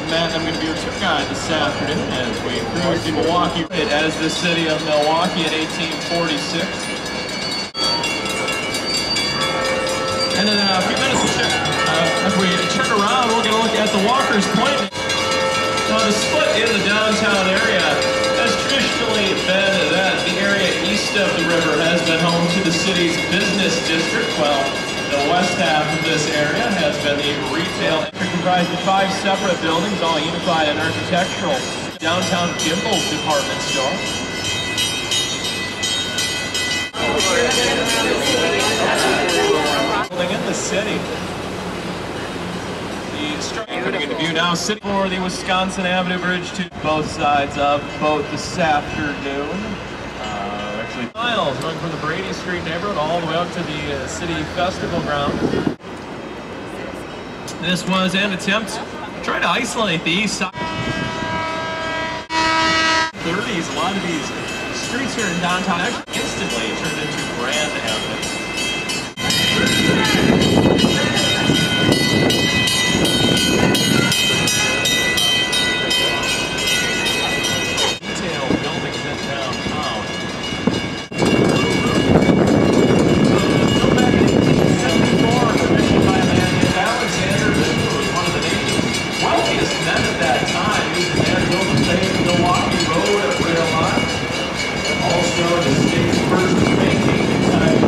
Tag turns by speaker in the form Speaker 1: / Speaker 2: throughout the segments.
Speaker 1: Matt, I'm going to be your tour guide this afternoon as we cruise to Milwaukee as the city of Milwaukee in 1846. And in a few minutes, as we turn around, we're going to look at the Walker's Point. Now, the split in the downtown area has traditionally been that the area east of the river has been home to the city's business district. Well, the west half of this area has been the retail. Comprised of 5 separate buildings, all unified in architectural. Downtown Gimbel's department store. Building in the city. The structure putting into view now, sitting for the Wisconsin Avenue Bridge to both sides of the boat this afternoon. Actually, miles going from the Brady Street neighborhood all the way up to the city festival ground. This was an attempt to try to isolate the east side. 30s, a lot of these streets here in downtown actually instantly turned into Grand Avenue. Detailed buildings in downtown. Built back in 1874, commissioned by a man named Alexander, who was one of the nation's wealthiest men at that time. He was the man who built the famous Milwaukee Road rail line. Also the state's first banking type.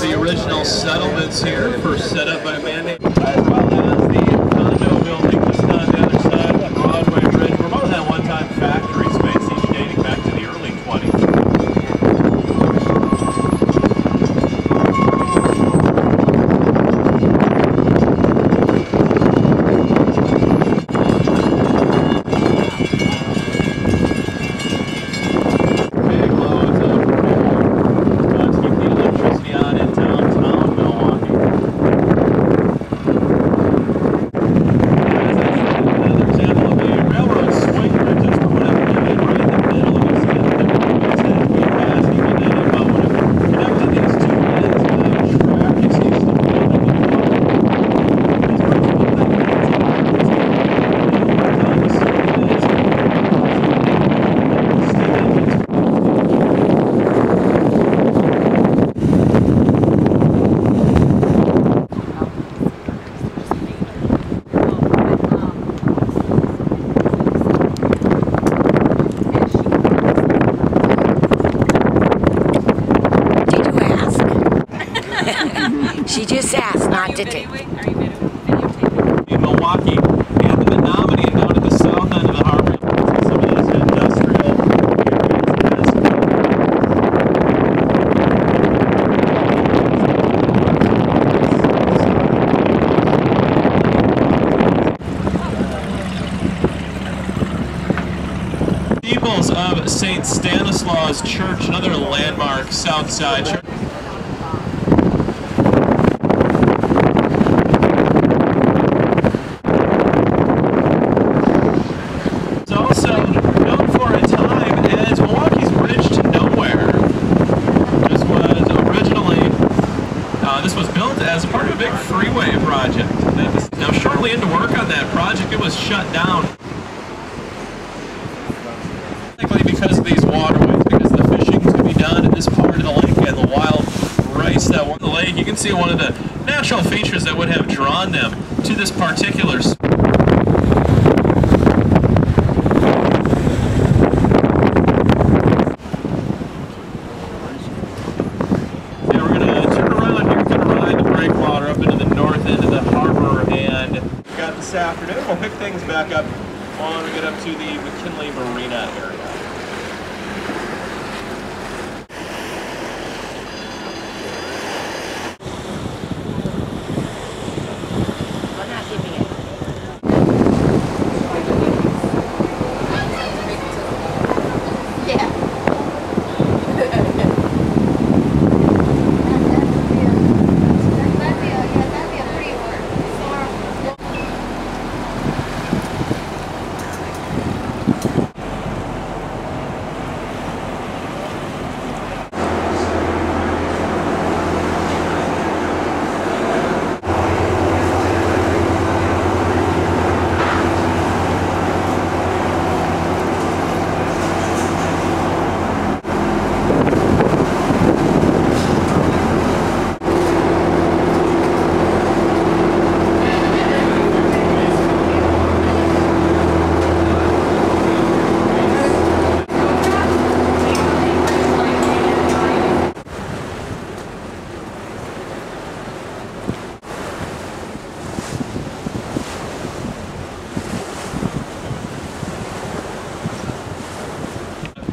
Speaker 1: The original settlements here were set up by a man named, as well as the condo building just on the other side of the Broadway Bridge. Were both at one time factory space, each dating back to the early 20s.
Speaker 2: She just asked not to take.
Speaker 1: In Milwaukee, and the Menominee down at the south end of the harbor. Some of these industrial areas. Steeples of St. Stanislaus Church, another landmark South Side church. Freeway project. Now, shortly into work on that project, it was shut down. Likely because of these waterways, because the fishing to be done in this part of the lake and the wild rice that were in the lake. You can see one of the natural features that would have drawn them to this particular spot. This afternoon, we'll pick things back up when we get up to the McKinley Marina area.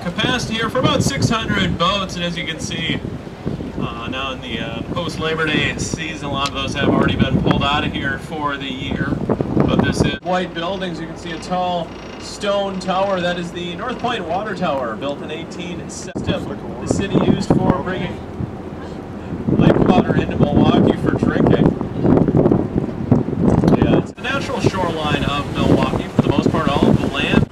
Speaker 1: Capacity here for about 600 boats, and as you can see, now in the post-Labor Day season, a lot of those have already been pulled out of here for the year. But this is white buildings. You can see a tall stone tower. That is the North Point Water Tower, built in 1860. The city used for bringing lake water into Milwaukee for drinking. Yeah, it's the natural shoreline of Milwaukee. For the most part, all of the land.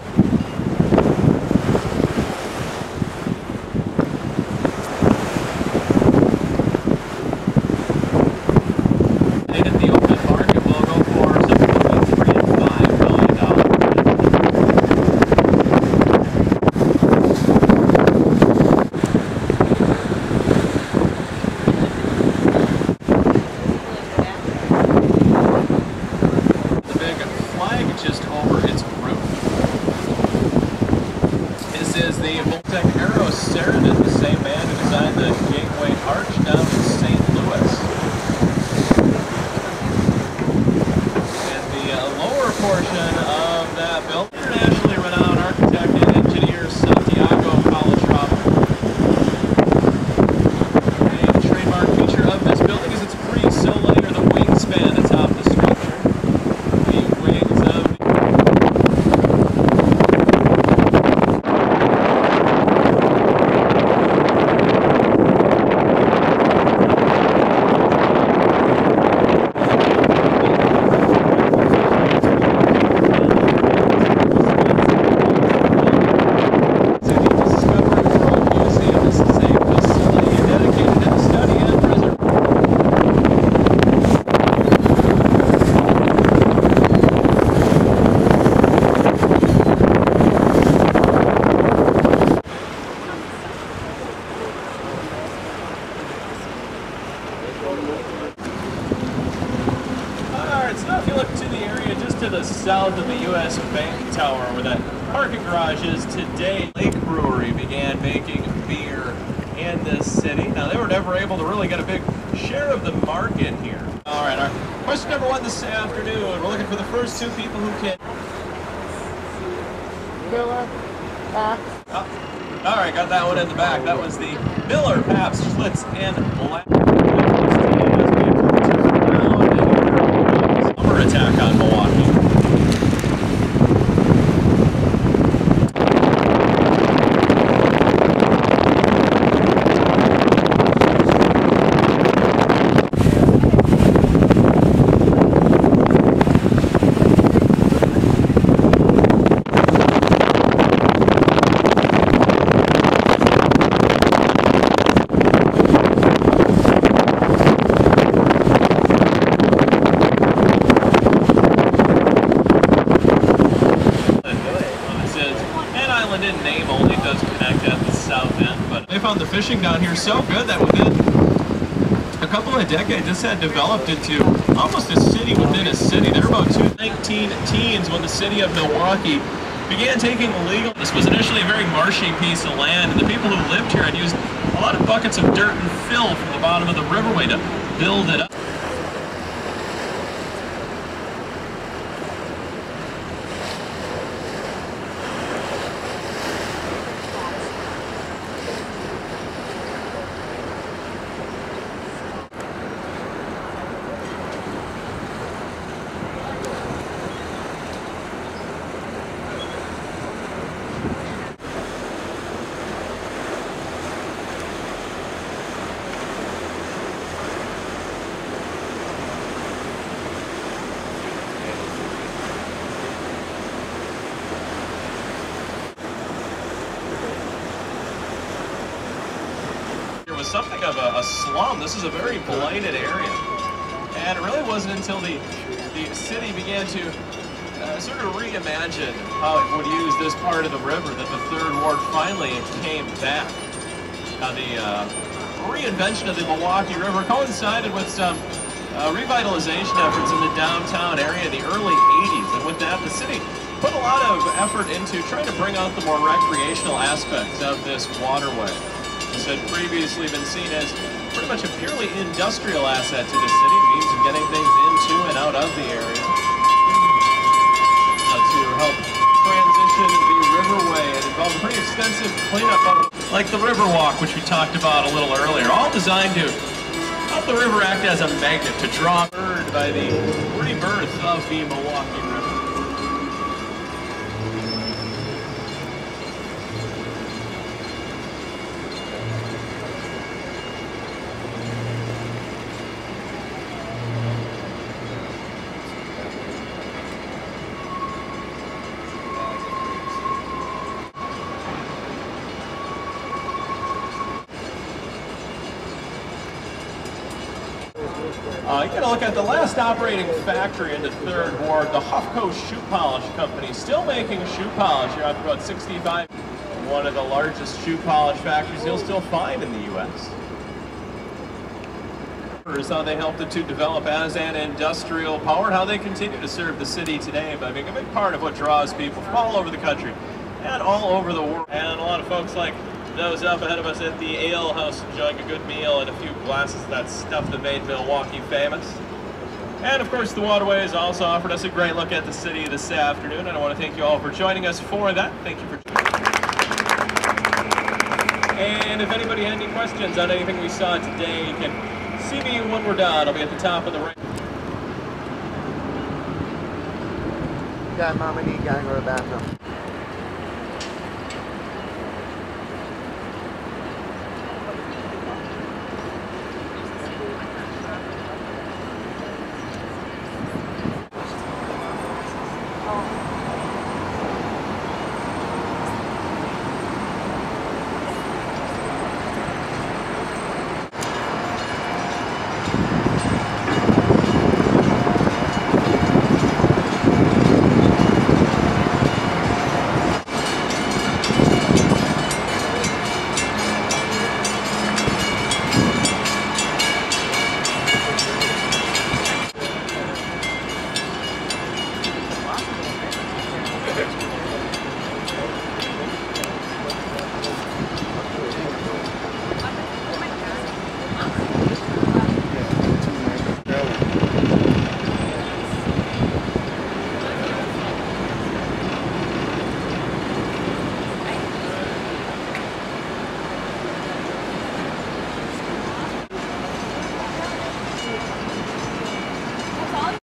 Speaker 1: South of the U.S. Bank Tower, where that parking garage is today. Lake Brewery began making beer in this city. Now, they were never able to really get a big share of the market here. All right, our question number one this afternoon. We're looking for the first two people who can...
Speaker 3: Miller, Pabst.
Speaker 1: Oh, all right, got that one in the back. That was the Miller, Pabst, Schlitz, and Black. Summer attack on Milwaukee. fishing down here so good that within a couple of decades, this had developed into almost a city within a city. There were about 219 teens when the city of Milwaukee began taking illegal. This was initially a very marshy piece of land, and the people who lived here had used a lot of buckets of dirt and fill from the bottom of the riverway to build it up. Was something of a slum. This is a very blighted area, and it really wasn't until the city began to sort of reimagine how it would use this part of the river that the Third Ward finally came back. Now the reinvention of the Milwaukee River coincided with some revitalization efforts in the downtown area in the early 80s, and with that the city put a lot of effort into trying to bring out the more recreational aspects of this waterway. This had previously been seen as pretty much a purely industrial asset to the city, means of getting things into and out of the area. To help transition the riverway, it involved a pretty extensive cleanup of, like the river walk, which we talked about a little earlier, all designed to help the river act as a magnet to draw by the rebirth of the Milwaukee River. You get a look at the last operating factory in the Third Ward, the Huffco Shoe Polish Company, still making shoe polish here after about 65. One of the largest shoe polish factories you'll still find in the U.S. Is how they helped it to develop as an industrial power, and how they continue to serve the city today by being a big part of what draws people from all over the country and all over the world. And a lot of folks like those up ahead of us at the Ale House enjoying a good meal and a few glasses of that stuff that made Milwaukee famous. And of course the Waterway has also offered us a great look at the city this afternoon, and I want to thank you all for joining us for that. Thank you for joining. And if anybody had any questions on anything we saw today, you can see me when we're done. I'll be at the top of the ring.
Speaker 4: God, Mama, you gotta go to the bathroom.